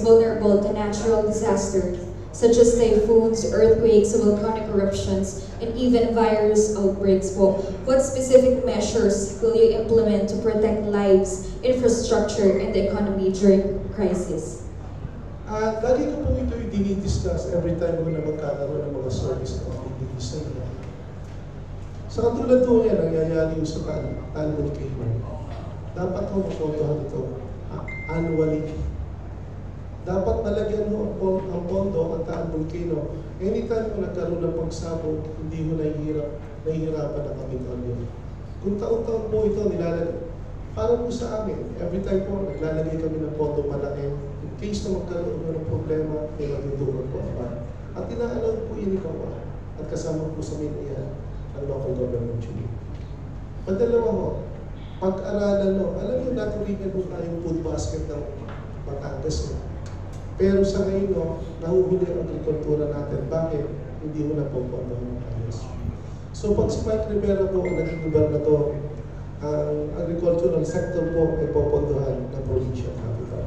vulnerable to natural disasters such as typhoons, earthquakes, volcanic eruptions, and even virus outbreaks po. What specific measures will you implement to protect lives, infrastructure, and the economy during crisis? Lagi ko po ito i-discuss every time ko na magkakaroon ng mga service na mabibigay sa inyo. Sa katulad po yan, nangyayari yung sa Talbot Cable. Dapat ko makontohan ito annually. Dapat malagyan mo ang pondo ang Taal Volcano. Anytime kung nagkaroon ng pagsabog, hindi mo nahihirapan na kami yun. Kung taon-taon po ito nilalagay, para po sa amin, every time po naglalagay kami ng pondo malaki, in case na magkaroon ng problema, may matutulog po ang at inaalaw po yun ikaw at kasama po sa media ng local government unit. Padalawa ho, pag-aralan mo, alam mo naturigan mo tayong food basket ng Batangas mo. Pero sa ngayon, nahuhuli ang agrikultura natin. Bakit? Hindi mo na po ng ayos. So pag si Mike Rivera po ang naging gobernador, ang agricultural sector po ay popondohan ng provincial capital.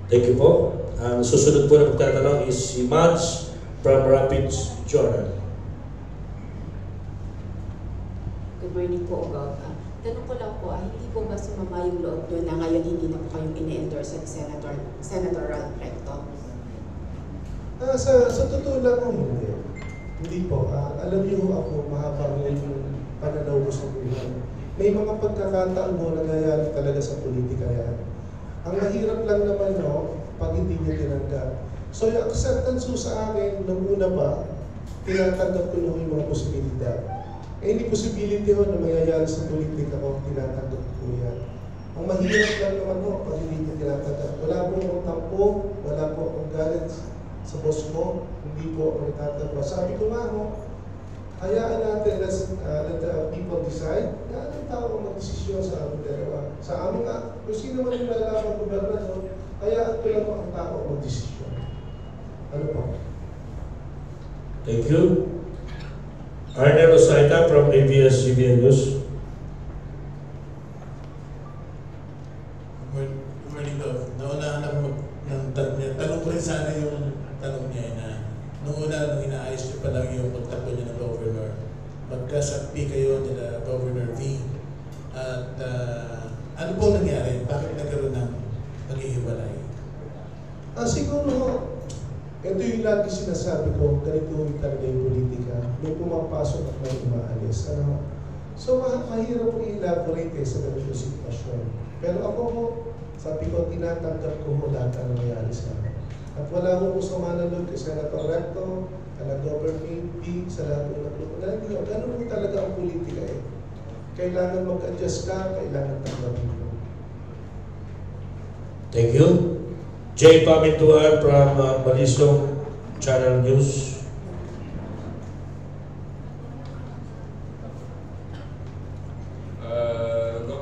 Thank you po. Ang susunod po na magtatanong is si Mads from Rapids Journal. Good morning po, Bob. Tanong ko lang po, hindi po ba sumama yung loob nyo na ngayon hindi na po kayong ini-endorse ni Senator Ralph Recto? Sa totoo lang po, hindi. Hindi po. Alam niyo ako, mahaba yung pananaw ko sa buhay. May mga pagkakataon mo nangyayari talaga sa politika yan. Ang mahirap lang naman, pag hindi niya tinanggap. So yung acceptance ko sa akin, nung una pa, tinatanggap ko yung mga posibilidad. Any possibility ho na mayayari sa politika ko, tinatanggap ko yan. Ang mahirap lang naman ho, pag hindi niya tinatanggap. Wala po akong tampo, wala po akong galit sa boss ko, hindi po ako itatanggap. Sabi ko nga ho, hayaan natin, let the people decide. Yan ang tao ang mag-desisyon sa aming dalawa. Sa amin nga, kung sino man yung nalalaman gobernador, hayaan ko lang po ang tao ang mag-desisyon. Ano po? Thank you. Arnel Osaita from ABS-CBN News. Good morning, Dov. Naunahan ako ng tanong niya. Tanong ko rin sana yung tanong niya na nung una, nung inaayos niyo pa lang yung pagtakbo niya ng governor, magkasakti kayo nila Governor V. At ano po nangyari? Bakit nagkaroon ng paghihiwalay? Siguro, ito yung lagi sinasabi ko, ganito yung talaga yung politika. May pumapasok at may umaalis. So, mahirap po i-elaborate sa ganito sitwasyon. Pero ako ho, sabi ko, tinatanggap ko ho lahat na nangyayari sa akin. At wala ho sama na doon kay Senator Recto, kala Governor P, sa lahat ng nagluto. Ganun po talaga ang politika eh. Kailangan mag-adjust ka, kailangan tanggapin mo. Thank you. Jay Pamintuan from Balisong Channel News.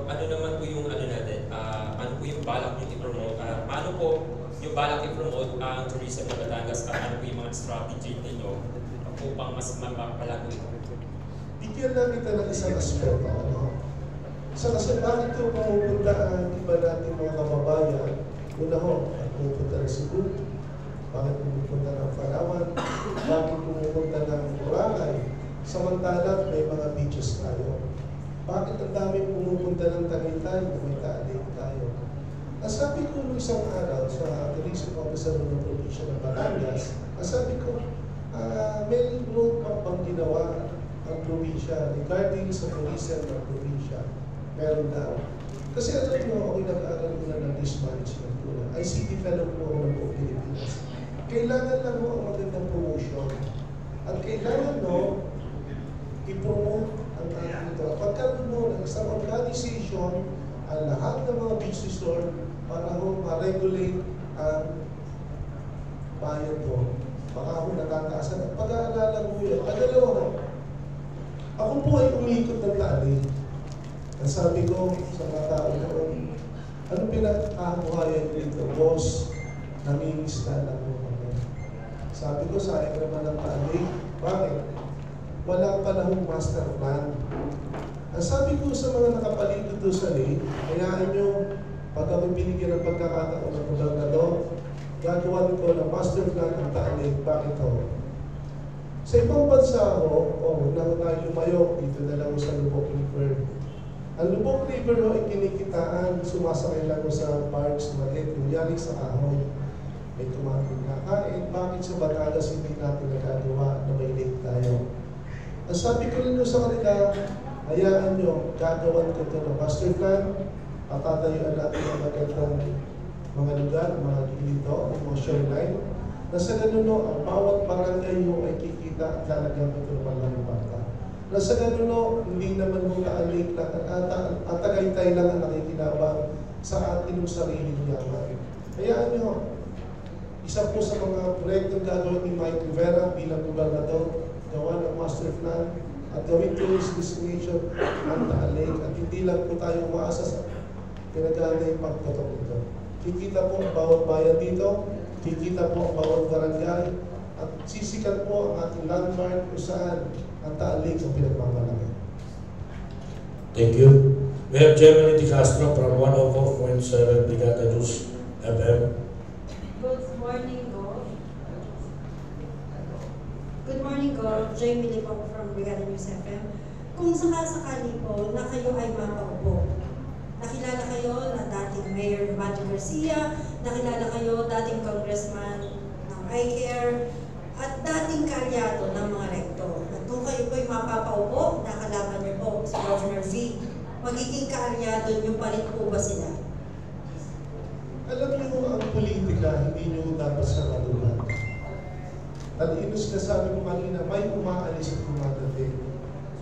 Ano naman po yung natin? Ano po yung balak yung i-promote? Paano po yung balak i-promote ang tourism ng Batangas? Ano po yung mga strategy ninyo upang mas mapapalago ito? Bigyan lang kita ng isang aspeto. Kasi bakit ito pumupunta ang iba natin mga kababayan? Una ho, pumupunta ng Cebu, bakit pumupunta ng Palawan, bakit pumupunta ng Boracay, samantala may mga beaches tayo. Bakit ang dami pumupunta ng Tagaytay kung may Taal tayo? Sabi ko nung isang araw sa tourism officer ng probinsya ng Batangas, sabi ko, may roadmap bang ginawa ang probinsya regarding sa tourism ng probinsya? Meron daw. Kasi alam mo, ako nag-aaral ko na ng risk management ko na. ICT fellow po ako ng buong Pilipinas. Kailangan lang mo ang magandang promotion. At kailangan mo i-promote ang ating ito. Pagkaroon mo ng isang organization, ang lahat ng mga beach resort para mo ma-regulate ang bayan mo. Baka ako natataasan. At pag-aalala mo yun, padalawa ko, ako po ay umikot ng tali. Ang sabi ko sa mga tao noon, ano pinakabuhayan dito? Boss, namimista lang mo kami. Sabi ko, sayang naman ng tali. Bakit? Wala pa lang master plan. Ang sabi ko sa mga nakapaligid doon sa lake, hayaan nyo pag kami binigyan ng pagkakataon ng gobernador, gagawa nito ng master plan ang taalig. Bakit ho? Sa ibang bansa ho, na tayo lumayo, dito na lang sa Lubok River. Ang Lubok River ho ay kinikitaan, sumasakay lang ho sa parks, maliit, kunyari sa kahoy. May tumating kakain. Bakit sa Batangas hindi natin nagagawa na may lake tayo? Ang sabi ko rin sa kanila, hayaan nyo, gagawan ko ito ng master plan, patatayuan natin ang magandang mga lugar, mga dito, mga shoreline, na sa ganun ang bawat barangay mo ay kikita at lalagyan ito ng maraming bata. Na sa ganun hindi naman mo naalig na at Tagaytay lang ang nakikinabang sa ating sariling yaman. Hayaan nyo, isa po sa mga proyektong gagawin ni Mike Rivera bilang gobernador, gawa ng master plan at gawin tourist destination ang Taalig at hindi lang po tayo umaasa sa pinag-aanay pagpatok nito. Kikita po ang bawat bayan dito, kikita po ang bawat barangay at sisikat po ang ating landmark kung saan ang Taalig ang pinagmamalaki. Thank you. We have Gemini Di Castro from 104.7 Brigada News FM. Good morning, Go. Good morning, Go. Jamie po from Brigada News FM. Kung sakasakali po na kayo ay mapaupo, nakilala kayo na dating Mayor Matthew Garcia, nakilala kayo dating Congressman ng I-Care, at dating kaalyado ng mga rektor. At kung kayo po'y mapapaupo, nakalaban niyo po si Governor V, magiging kaalyado niyo pa rin po ba sila? Alam niyo, ang politika, hindi niyo dapat saraduhan. At inus na sabi ko kanina, may umaalis at umadating.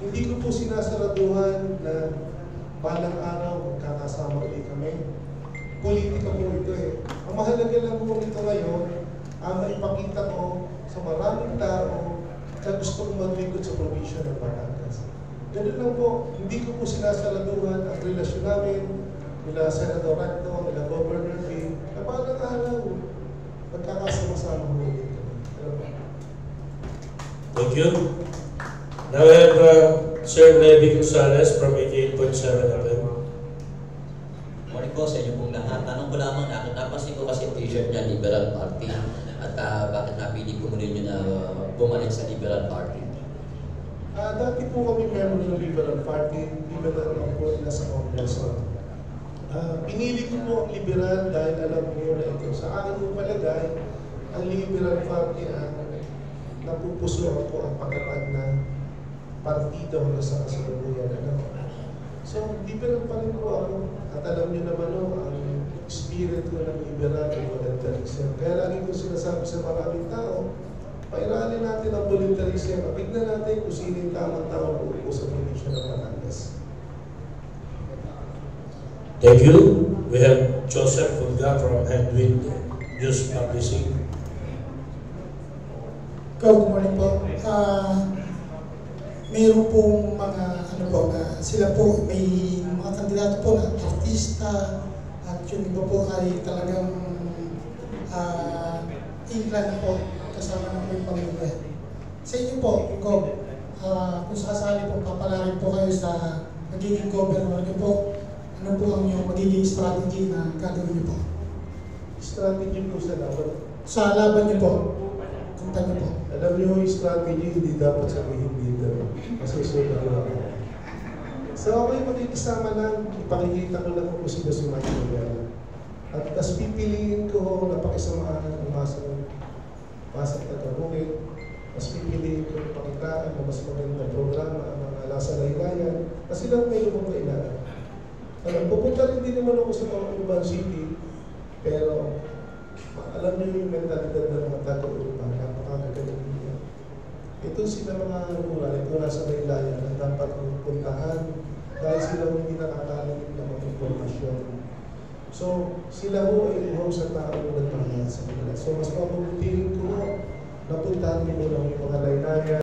Hindi ko po sinasaraduhan na balang araw magkakasama ulit kami. Politika po ito eh. Ang mahalaga lang po ito ngayon, ang maipakita ko sa maraming tao na gusto kong maglingkod sa probinsya ng Batangas. Ganun lang po, hindi ko po sinasaraduhan ang relasyon namin nila Senator Recto, nila Governor V, na balang araw, magkakasama-sama po ulit. Thank you. Now we have Sir Levi Gonzalez from 88.7 FM. Morning po sa inyo pong lahat. Tanong ko lamang na, napansin ko kasi t-shirt niya Liberal Party at bakit napili po muli niyo na bumalik sa Liberal Party? Dati po kami member ng Liberal Party, liberal lang po nasa Kongreso. Pinili ko po ang liberal dahil alam ko na ito. Sa akin po palagay, ang Liberal Party ang napupusuhan ko ang pagkatag na partido sa kasalukuyan. So, liberal pa rin po ako. At alam niyo naman ang spirit ko ng liberal at voluntarism. Kaya lagi ko sinasabi sa maraming tao, pairalin natin ang voluntarism at tignan natin kung sino yung tamang tao po sa probinsya ng Batangas. Thank you. We have Joseph Fulga from Headwind News Publishing. Good morning po. Mayroon pong mga na sila po may mga kandidato po na artista at yung iba po ay talagang England po kasama ng mga pamilya. Sa inyo po, kung sasali po papalarin po kayo sa magiging governor niyo po, ano po ang yung magiging strategy na gagawin niyo po? Strategy po sa laban? Sa laban niyo po. Punta niyo po. Alam niyo yung strategy, hindi dapat sabihin dito. Masusunod ko ako. So ako'y makikisama lang, ipakikita ko lang kung sino si Mike Rivera. At tas pipiliin ko na pakisamahan ang masang tatanungin. Mas pipiliin ko na pakitaan na mas magandang programa ang mga nasa laylayan. Kasi lang may lumang kailangan. Pupunta rin din naman ako sa mga urban city, pero alam niyo yung mentalidad ng mga taga-urban, napakagagaling niya. Ito sila mga rural, ito nasa laylayan na dapat puntahan dahil sila hindi nakakarinig ng mga informasyon. So, sila ho ay ihaw sa tao na nagmamahal sa kanila. So, mas mabutihin ko na puntahan mo lang yung mga laylayan.